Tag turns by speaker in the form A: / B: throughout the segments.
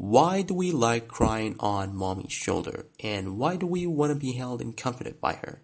A: Why do we like crying on mommy's shoulder? And why do we want to be held and comforted by her?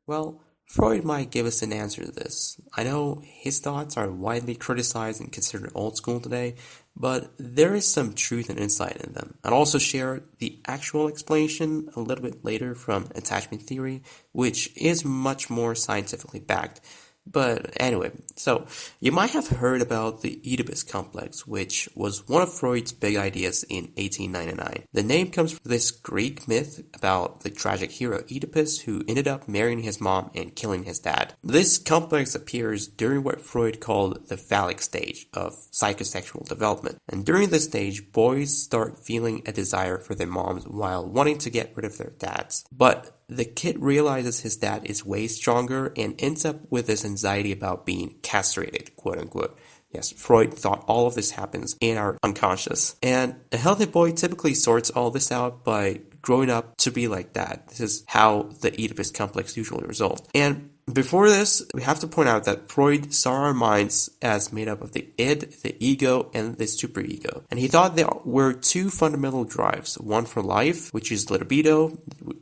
A: Well, Freud might give us an answer to this. I know his thoughts are widely criticized and considered old school today, but there is some truth and insight in them. I'll also share the actual explanation a little bit later from attachment theory, which is much more scientifically backed. But anyway, so you might have heard about the Oedipus complex, which was one of Freud's big ideas in 1899. The name comes from this Greek myth about the tragic hero Oedipus, who ended up marrying his mom and killing his dad. This complex appears during what Freud called the phallic stage of psychosexual development. And during this stage, boys start feeling a desire for their moms while wanting to get rid of their dads. But the kid realizes his dad is way stronger and ends up with this anxiety about being castrated, quote unquote. Yes, Freud thought all of this happens in our unconscious. And a healthy boy typically sorts all this out by growing up to be like that. This is how the Oedipus complex usually results. And before this, we have to point out that Freud saw our minds as made up of the id, the ego, and the superego. And he thought there were two fundamental drives, one for life, which is libido,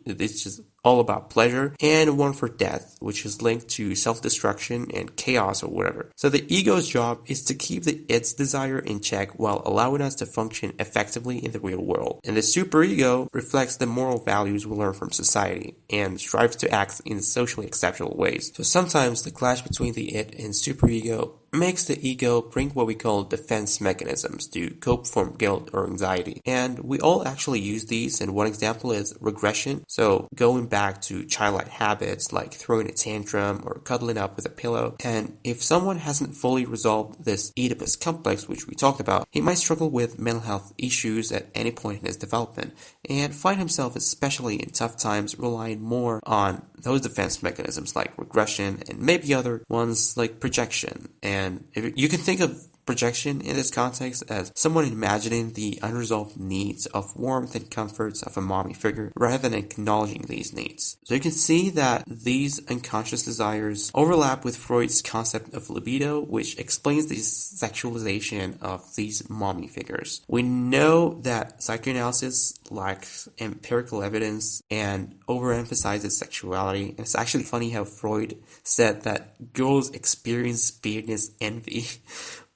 A: which is all about pleasure, and one for death, which is linked to self-destruction and chaos or whatever. So the ego's job is to keep the id's desire in check while allowing us to function effectively in the real world. And the superego reflects the moral values we learn from society and strives to act in socially acceptable ways. So sometimes the clash between the id and superego makes the ego bring what we call defense mechanisms to cope from guilt or anxiety. And we all actually use these, and one example is regression. So going back to childlike habits like throwing a tantrum or cuddling up with a pillow. And if someone hasn't fully resolved this Oedipus complex, which we talked about, he might struggle with mental health issues at any point in his development and find himself, especially in tough times, relying more on those defense mechanisms like regression and maybe other ones like projection. And if you can think of projection in this context as someone imagining the unresolved needs of warmth and comforts of a mommy figure rather than acknowledging these needs. So you can see that these unconscious desires overlap with Freud's concept of libido, which explains the sexualization of these mommy figures. We know that psychoanalysis lacks empirical evidence and overemphasizes sexuality. And it's actually funny how Freud said that girls experience beardness envy.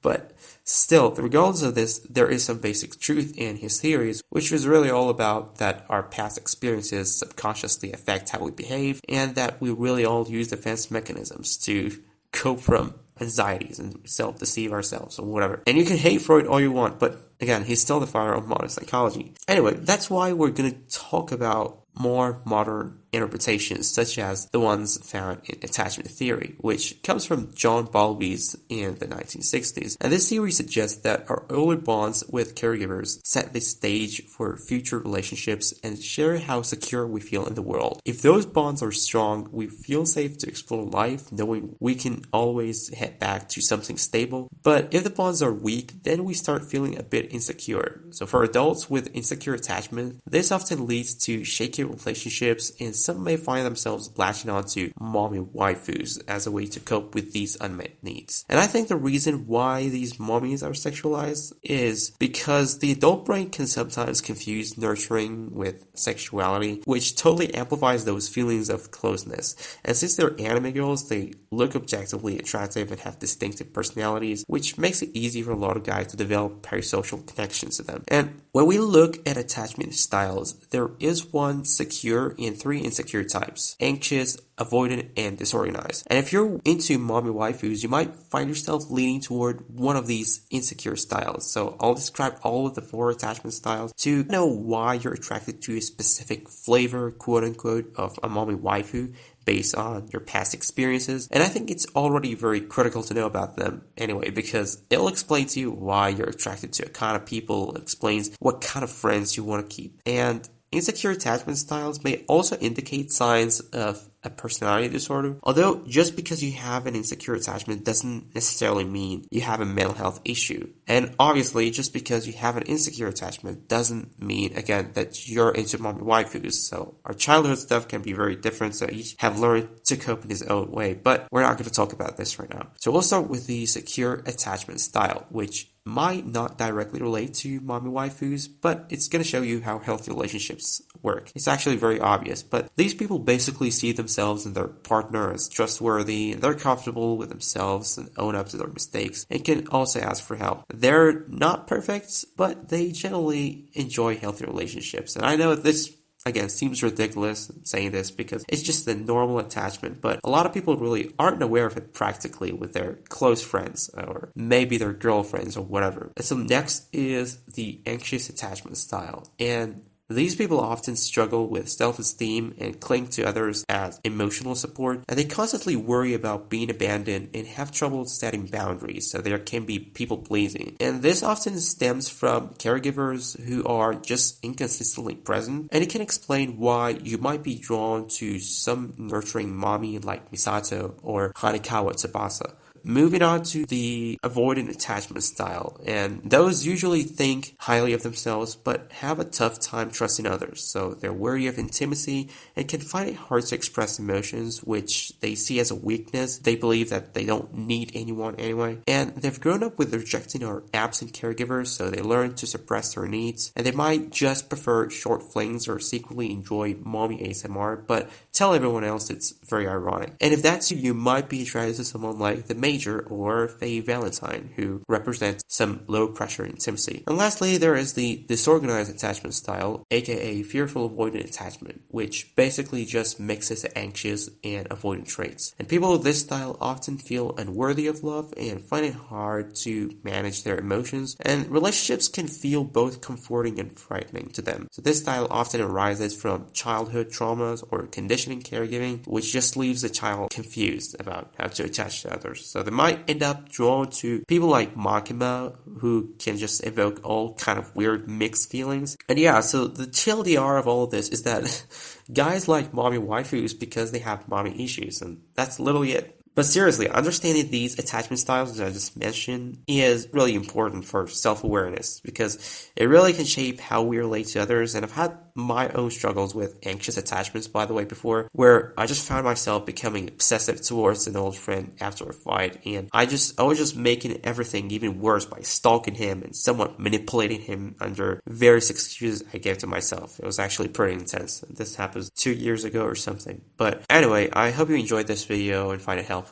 A: But still, regardless of this, there is some basic truth in his theories, which is really all about that our past experiences subconsciously affect how we behave, and that we really all use defense mechanisms to cope from anxieties and self-deceive ourselves or whatever. And you can hate Freud all you want, but again, he's still the father of modern psychology. Anyway, that's why we're going to talk about more modern interpretations, such as the ones found in attachment theory, which comes from John Bowlby's in the 1960s. And this theory suggests that our early bonds with caregivers set the stage for future relationships and share how secure we feel in the world. If those bonds are strong, we feel safe to explore life, knowing we can always head back to something stable. But if the bonds are weak, then we start feeling a bit insecure. So for adults with insecure attachment, this often leads to shaky relationships, and some may find themselves latching onto mommy waifus as a way to cope with these unmet needs. And I think the reason why these mommies are sexualized is because the adult brain can sometimes confuse nurturing with sexuality, which totally amplifies those feelings of closeness. And since they're anime girls, they look objectively attractive and have distinctive personalities, which makes it easy for a lot of guys to develop parasocial connections to them. And when we look at attachment styles, there is one secure and three insecure types: anxious, avoidant, and disorganized. And if you're into mommy waifus, you might find yourself leaning toward one of these insecure styles. So I'll describe all of the 4 attachment styles to know why you're attracted to a specific flavor, quote unquote, of a mommy waifu based on your past experiences. And I think it's already very critical to know about them anyway, because it'll explain to you why you're attracted to a kind of people, it explains what kind of friends you want to keep. And insecure attachment styles may also indicate signs of a personality disorder, although just because you have an insecure attachment doesn't necessarily mean you have a mental health issue. And obviously, just because you have an insecure attachment doesn't mean, again, that you're into mommy waifus. So our childhood stuff can be very different, so each have learned to cope in his own way, but we're not going to talk about this right now. So we'll start with the secure attachment style, which might not directly relate to mommy waifus, but it's going to show you how healthy relationships work. It's actually very obvious, but these people basically see themselves and their partner as trustworthy, and they're comfortable with themselves and own up to their mistakes, and can also ask for help. They're not perfect, but they generally enjoy healthy relationships. And I know this again, seems ridiculous saying this because it's just the normal attachment, but a lot of people really aren't aware of it practically with their close friends or maybe their girlfriends or whatever. And so next is the anxious attachment style. And these people often struggle with self-esteem and cling to others as emotional support, and they constantly worry about being abandoned and have trouble setting boundaries, so there can be people-pleasing. And this often stems from caregivers who are just inconsistently present, and it can explain why you might be drawn to some nurturing mommy like Misato or Hanekawa Tsubasa. Moving on to the avoidant attachment style, and those usually think highly of themselves but have a tough time trusting others, so they're wary of intimacy and can find it hard to express emotions, which they see as a weakness. They believe that they don't need anyone anyway, and they've grown up with rejecting or absent caregivers, so they learn to suppress their needs, and they might just prefer short flings or secretly enjoy mommy ASMR, but tell everyone else it's very ironic. And if that's you, you might be attracted to someone like the Major or Faye Valentine, who represents some low-pressure intimacy. And lastly, there is the disorganized attachment style, aka fearful avoidant attachment, which basically just mixes anxious and avoidant traits. And people with this style often feel unworthy of love and find it hard to manage their emotions, and relationships can feel both comforting and frightening to them. So this style often arises from childhood traumas or conditioning caregiving, which just leaves the child confused about how to attach to others. So they might end up drawn to people like Makima, who can just evoke all kind of weird mixed feelings. And yeah, so the TLDR of all of this is that guys like mommy waifus because they have mommy issues, and that's literally it. But seriously, understanding these attachment styles, as I just mentioned, is really important for self-awareness because it really can shape how we relate to others. And I've had my own struggles with anxious attachments, by the way, before, where I just found myself becoming obsessive towards an old friend after a fight. And I was just making everything even worse by stalking him and somewhat manipulating him under various excuses I gave to myself. It was actually pretty intense. This happened 2 years ago or something. But anyway, I hope you enjoyed this video and find it helpful.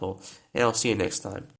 A: And I'll see you next time.